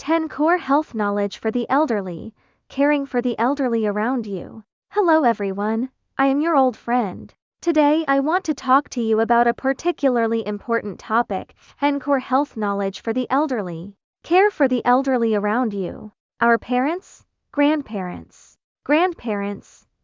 10 core health knowledge for the elderly, caring for the elderly around you. Hello everyone, I am your old friend. Today I want to talk to you about a particularly important topic, 10 core health knowledge for the elderly. Care for the elderly around you. Our parents, grandparents,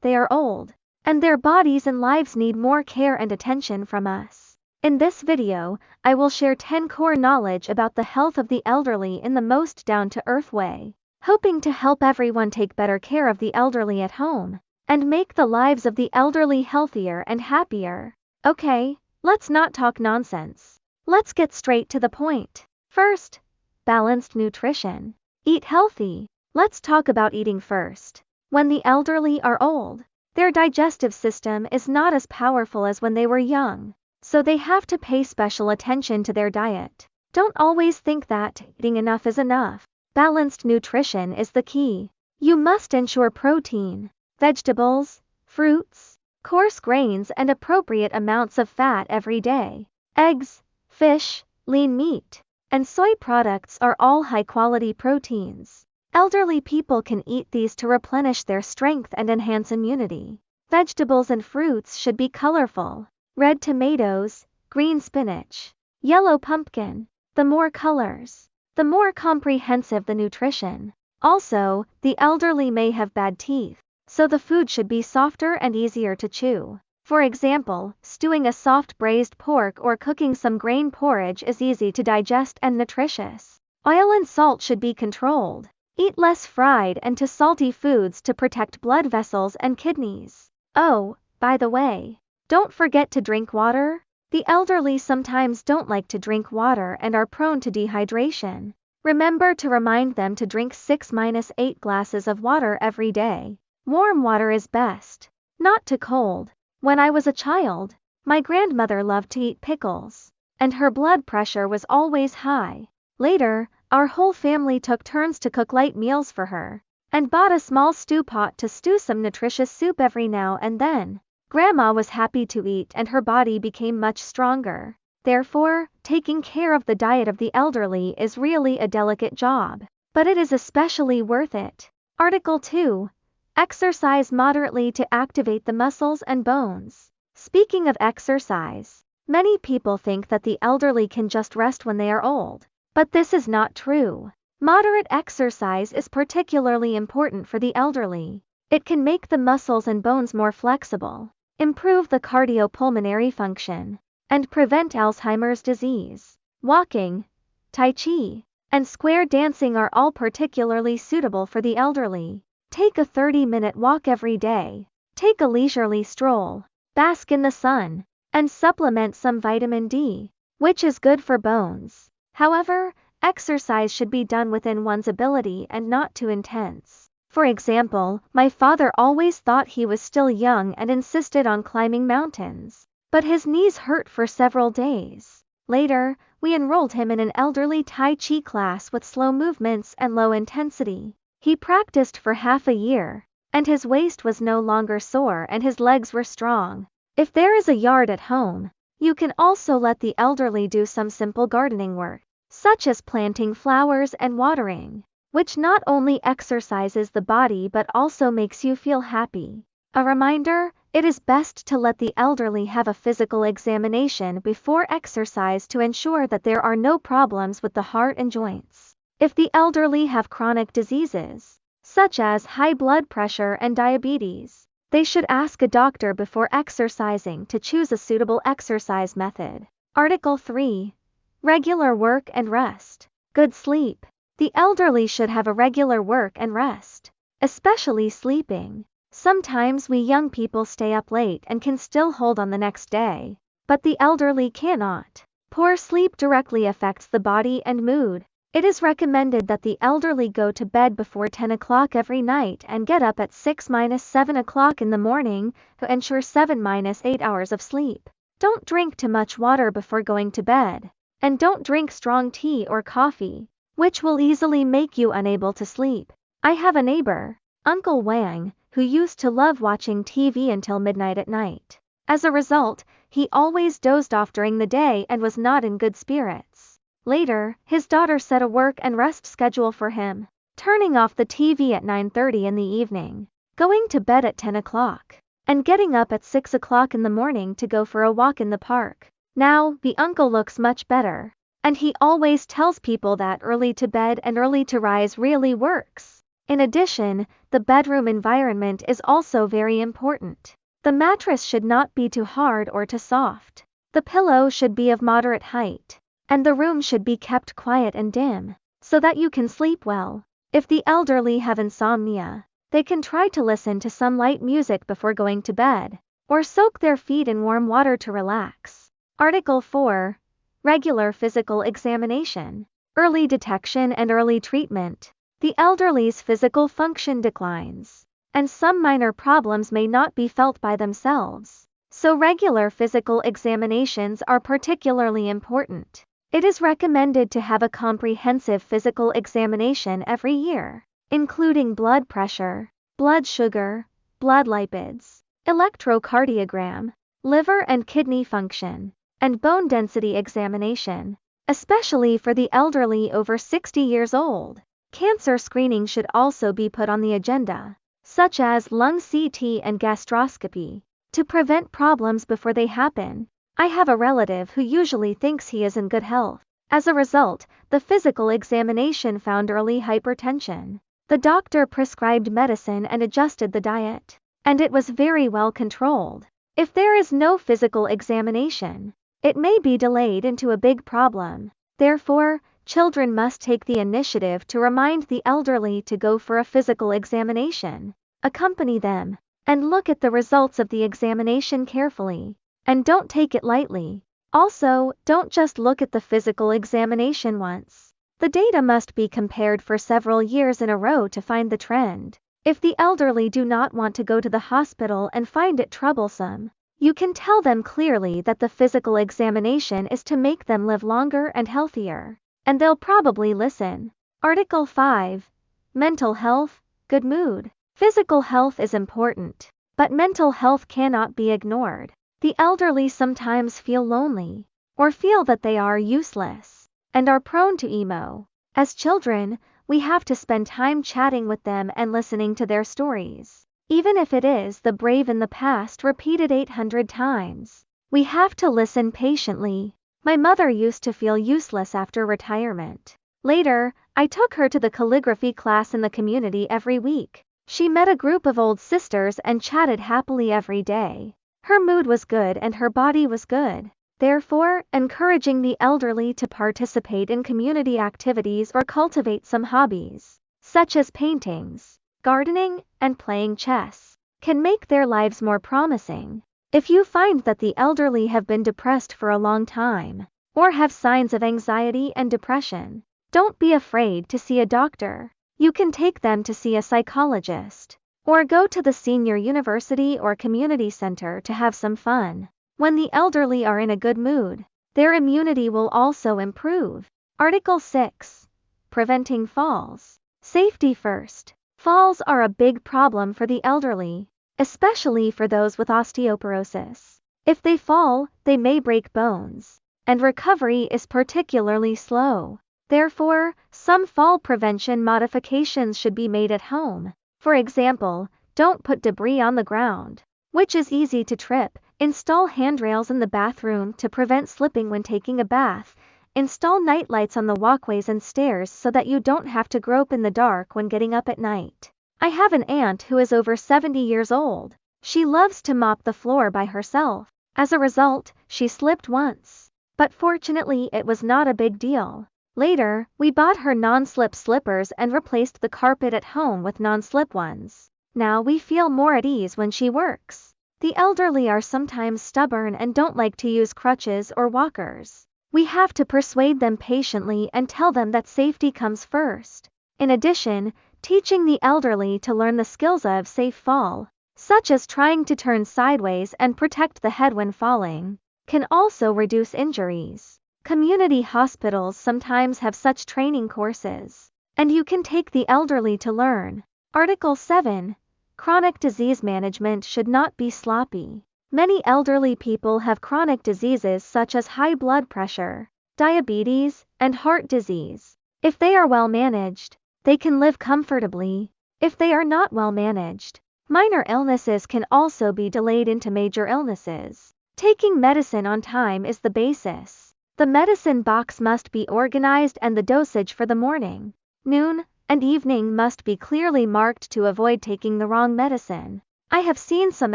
they are old, and their bodies and lives need more care and attention from us. In this video, I will share 10 core knowledge about the health of the elderly in the most down-to-earth way, hoping to help everyone take better care of the elderly at home, and make the lives of the elderly healthier and happier. Okay, let's not talk nonsense. Let's get straight to the point. First, balanced nutrition. Eat healthy. Let's talk about eating first. When the elderly are old, their digestive system is not as powerful as when they were young, so they have to pay special attention to their diet. Don't always think that eating enough is enough. Balanced nutrition is the key. You must ensure protein, vegetables, fruits, coarse grains and appropriate amounts of fat every day. Eggs, fish, lean meat, and soy products are all high-quality proteins. Elderly people can eat these to replenish their strength and enhance immunity. Vegetables and fruits should be colorful. Red tomatoes, green spinach, yellow pumpkin. The more colors, the more comprehensive the nutrition. Also, the elderly may have bad teeth, so the food should be softer and easier to chew. For example, stewing a soft braised pork or cooking some grain porridge is easy to digest and nutritious. Oil and salt should be controlled. Eat less fried and to salty foods to protect blood vessels and kidneys. Oh, by the way, don't forget to drink water. The elderly sometimes don't like to drink water and are prone to dehydration. Remember to remind them to drink 6-8 glasses of water every day. Warm water is best, not too cold. When I was a child, my grandmother loved to eat pickles, and her blood pressure was always high. Later, our whole family took turns to cook light meals for her, and bought a small stew pot to stew some nutritious soup every now and then. Grandma was happy to eat and her body became much stronger. Therefore, taking care of the diet of the elderly is really a delicate job, but it is especially worth it. Article 2. Exercise moderately to activate the muscles and bones. Speaking of exercise, many people think that the elderly can just rest when they are old, but this is not true. Moderate exercise is particularly important for the elderly. It can make the muscles and bones more flexible, improve the cardiopulmonary function, and prevent Alzheimer's disease. Walking, Tai Chi, and square dancing are all particularly suitable for the elderly. Take a 30-minute walk every day. Take a leisurely stroll, bask in the sun, and supplement some vitamin D, which is good for bones. However, exercise should be done within one's ability and not too intense. For example, my father always thought he was still young and insisted on climbing mountains, but his knees hurt for several days. Later, we enrolled him in an elderly Tai Chi class with slow movements and low intensity. He practiced for half a year, and his waist was no longer sore and his legs were strong. If there is a yard at home, you can also let the elderly do some simple gardening work, such as planting flowers and watering, which not only exercises the body but also makes you feel happy. A reminder, it is best to let the elderly have a physical examination before exercise to ensure that there are no problems with the heart and joints. If the elderly have chronic diseases, such as high blood pressure and diabetes, they should ask a doctor before exercising to choose a suitable exercise method. Article 3. Regular work and rest. Good sleep. The elderly should have a regular work and rest, especially sleeping. Sometimes we young people stay up late and can still hold on the next day, but the elderly cannot. Poor sleep directly affects the body and mood. It is recommended that the elderly go to bed before 10 o'clock every night and get up at 6-7 o'clock in the morning to ensure 7-8 hours of sleep. Don't drink too much water before going to bed, and don't drink strong tea or coffee, which will easily make you unable to sleep. I have a neighbor, Uncle Wang, who used to love watching TV until midnight at night. As a result, he always dozed off during the day and was not in good spirits. Later, his daughter set a work and rest schedule for him, turning off the TV at 9:30 in the evening, going to bed at 10 o'clock, and getting up at 6 o'clock in the morning to go for a walk in the park. Now, the uncle looks much better, and he always tells people that early to bed and early to rise really works. In addition, the bedroom environment is also very important. The mattress should not be too hard or too soft. The pillow should be of moderate height, and the room should be kept quiet and dim, so that you can sleep well. If the elderly have insomnia, they can try to listen to some light music before going to bed, or soak their feet in warm water to relax. Article 4. Regular physical examination. Early detection and early treatment. The elderly's physical function declines, and some minor problems may not be felt by themselves, so regular physical examinations are particularly important. It is recommended to have a comprehensive physical examination every year, including blood pressure, blood sugar, blood lipids, electrocardiogram, liver and kidney function, and bone density examination, especially for the elderly over 60 years old. Cancer screening should also be put on the agenda, such as lung CT and gastroscopy, to prevent problems before they happen. I have a relative who usually thinks he is in good health. As a result, the physical examination found early hypertension. The doctor prescribed medicine and adjusted the diet, and it was very well controlled. If there is no physical examination, it may be delayed into a big problem. Therefore, children must take the initiative to remind the elderly to go for a physical examination, accompany them, and look at the results of the examination carefully, and don't take it lightly. Also, don't just look at the physical examination once. The data must be compared for several years in a row to find the trend. If the elderly do not want to go to the hospital and find it troublesome, you can tell them clearly that the physical examination is to make them live longer and healthier, and they'll probably listen. Article 5. Mental health, good mood. Physical health is important, but mental health cannot be ignored. The elderly sometimes feel lonely, or feel that they are useless, and are prone to emo. As children, we have to spend time chatting with them and listening to their stories. Even if it is the brave in the past repeated 800 times, we have to listen patiently. My mother used to feel useless after retirement. Later, I took her to the calligraphy class in the community every week. She met a group of old sisters and chatted happily every day. Her mood was good and her body was good. Therefore, encouraging the elderly to participate in community activities or cultivate some hobbies, such as paintings, gardening, and playing chess, can make their lives more promising. If you find that the elderly have been depressed for a long time, or have signs of anxiety and depression, don't be afraid to see a doctor. You can take them to see a psychologist, or go to the senior university or community center to have some fun. When the elderly are in a good mood, their immunity will also improve. Article 6. Preventing falls. Safety first. Falls are a big problem for the elderly, especially for those with osteoporosis. If they fall, they may break bones, and recovery is particularly slow. Therefore, some fall prevention modifications should be made at home. For example, don't put debris on the ground, which is easy to trip. Install handrails in the bathroom to prevent slipping when taking a bath. Install nightlights on the walkways and stairs so that you don't have to grope in the dark when getting up at night. I have an aunt who is over 70 years old. She loves to mop the floor by herself. As a result, she slipped once, but fortunately it was not a big deal. Later, we bought her non-slip slippers and replaced the carpet at home with non-slip ones. Now we feel more at ease when she works. The elderly are sometimes stubborn and don't like to use crutches or walkers. We have to persuade them patiently and tell them that safety comes first. In addition, teaching the elderly to learn the skills of safe fall, such as trying to turn sideways and protect the head when falling, can also reduce injuries. Community hospitals sometimes have such training courses, and you can take the elderly to learn. Article 7. Chronic disease management should not be sloppy. Many elderly people have chronic diseases such as high blood pressure, diabetes, and heart disease. If they are well managed, they can live comfortably. If they are not well managed, minor illnesses can also be delayed into major illnesses. Taking medicine on time is the basis. The medicine box must be organized and the dosage for the morning, noon, and evening must be clearly marked to avoid taking the wrong medicine. I have seen some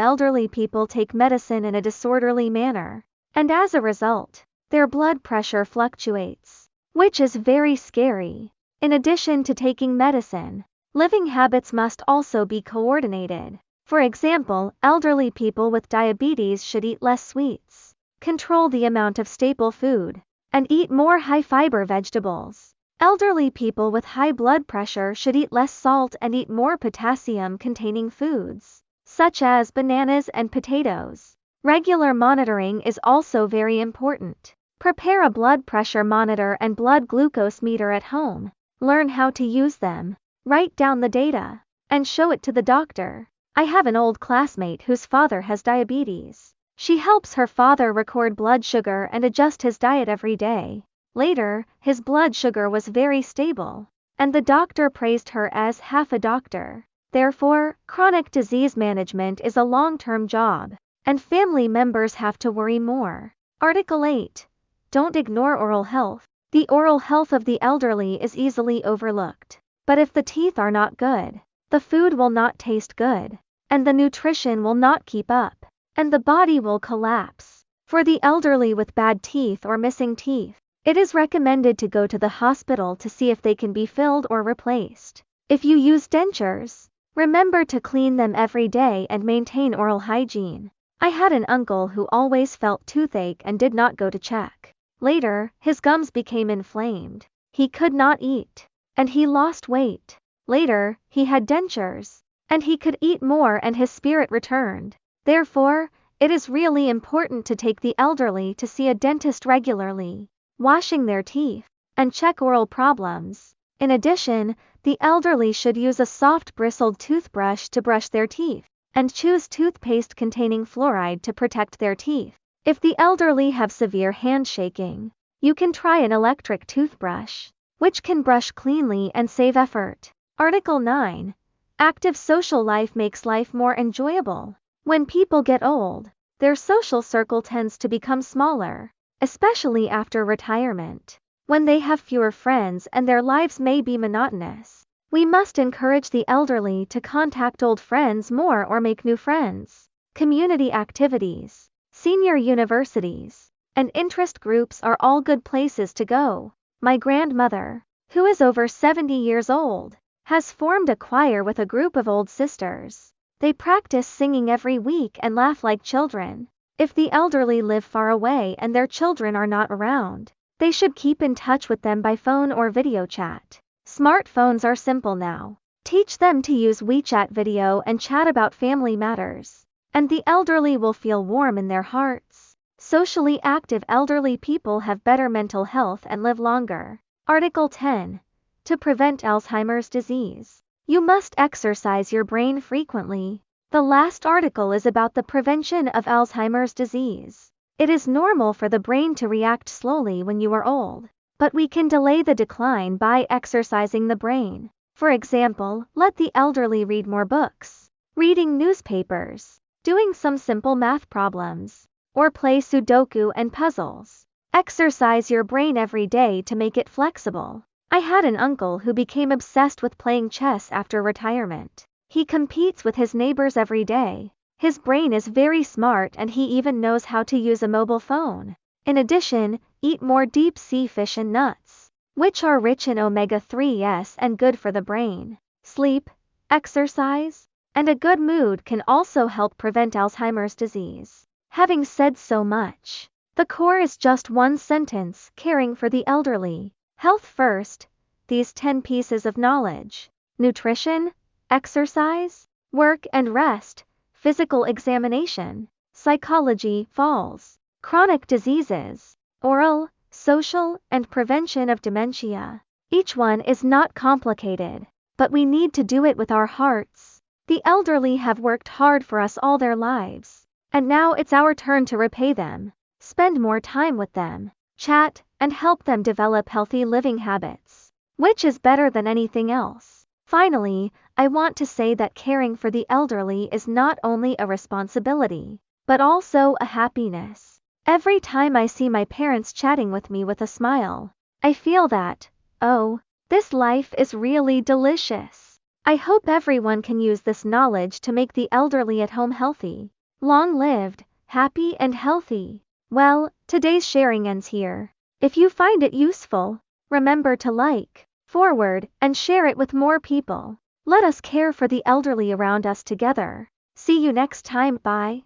elderly people take medicine in a disorderly manner, and as a result, their blood pressure fluctuates, which is very scary. In addition to taking medicine, living habits must also be coordinated. For example, elderly people with diabetes should eat less sweets, control the amount of staple food, and eat more high-fiber vegetables. Elderly people with high blood pressure should eat less salt and eat more potassium-containing foods, such as bananas and potatoes. Regular monitoring is also very important. Prepare a blood pressure monitor and blood glucose meter at home. Learn how to use them. Write down the data and show it to the doctor. I have an old classmate whose father has diabetes. She helps her father record blood sugar and adjust his diet every day. Later, his blood sugar was very stable, and the doctor praised her as half a doctor. Therefore, chronic disease management is a long-term job, and family members have to worry more. Article 8. Don't ignore oral health. The oral health of the elderly is easily overlooked. But if the teeth are not good, the food will not taste good, and the nutrition will not keep up, and the body will collapse. For the elderly with bad teeth or missing teeth, it is recommended to go to the hospital to see if they can be filled or replaced. If you use dentures, remember to clean them every day and maintain oral hygiene. I had an uncle who always felt toothache and did not go to check. Later, his gums became inflamed. He could not eat, and he lost weight. Later, he had dentures, and he could eat more and his spirit returned. Therefore, it is really important to take the elderly to see a dentist regularly, washing their teeth, and check oral problems. In addition, the elderly should use a soft bristled toothbrush to brush their teeth, and choose toothpaste containing fluoride to protect their teeth. If the elderly have severe hand shaking, you can try an electric toothbrush, which can brush cleanly and save effort. Article 9. Active social life makes life more enjoyable. When people get old, their social circle tends to become smaller, especially after retirement, when they have fewer friends and their lives may be monotonous. We must encourage the elderly to contact old friends more or make new friends. Community activities, senior universities, and interest groups are all good places to go. My grandmother, who is over 70 years old, has formed a choir with a group of old sisters. They practice singing every week and laugh like children. If the elderly live far away and their children are not around, they should keep in touch with them by phone or video chat. Smartphones are simple now. Teach them to use WeChat video and chat about family matters, and the elderly will feel warm in their hearts. Socially active elderly people have better mental health and live longer. Article 10. To prevent Alzheimer's disease, you must exercise your brain frequently. The last article is about the prevention of Alzheimer's disease. It is normal for the brain to react slowly when you are old, but we can delay the decline by exercising the brain. For example, let the elderly read more books, reading newspapers, doing some simple math problems, or play Sudoku and puzzles. Exercise your brain every day to make it flexible. I had an uncle who became obsessed with playing chess after retirement. He competes with his neighbors every day. His brain is very smart and he even knows how to use a mobile phone. In addition, eat more deep-sea fish and nuts, which are rich in omega-3s and good for the brain. Sleep, exercise, and a good mood can also help prevent Alzheimer's disease. Having said so much, the core is just one sentence: caring for the elderly. Health first, these 10 pieces of knowledge: nutrition, exercise, work and rest, physical examination, psychology, falls, chronic diseases, oral, social, and prevention of dementia. Each one is not complicated, but we need to do it with our hearts. The elderly have worked hard for us all their lives, and now it's our turn to repay them. Spend more time with them. Chat, and help them develop healthy living habits, which is better than anything else. Finally, I want to say that caring for the elderly is not only a responsibility, but also a happiness. Every time I see my parents chatting with me with a smile, I feel that, oh, this life is really delicious. I hope everyone can use this knowledge to make the elderly at home healthy, long-lived, happy and healthy. Well, today's sharing ends here. If you find it useful, remember to like, forward, and share it with more people. Let us care for the elderly around us together. See you next time. Bye.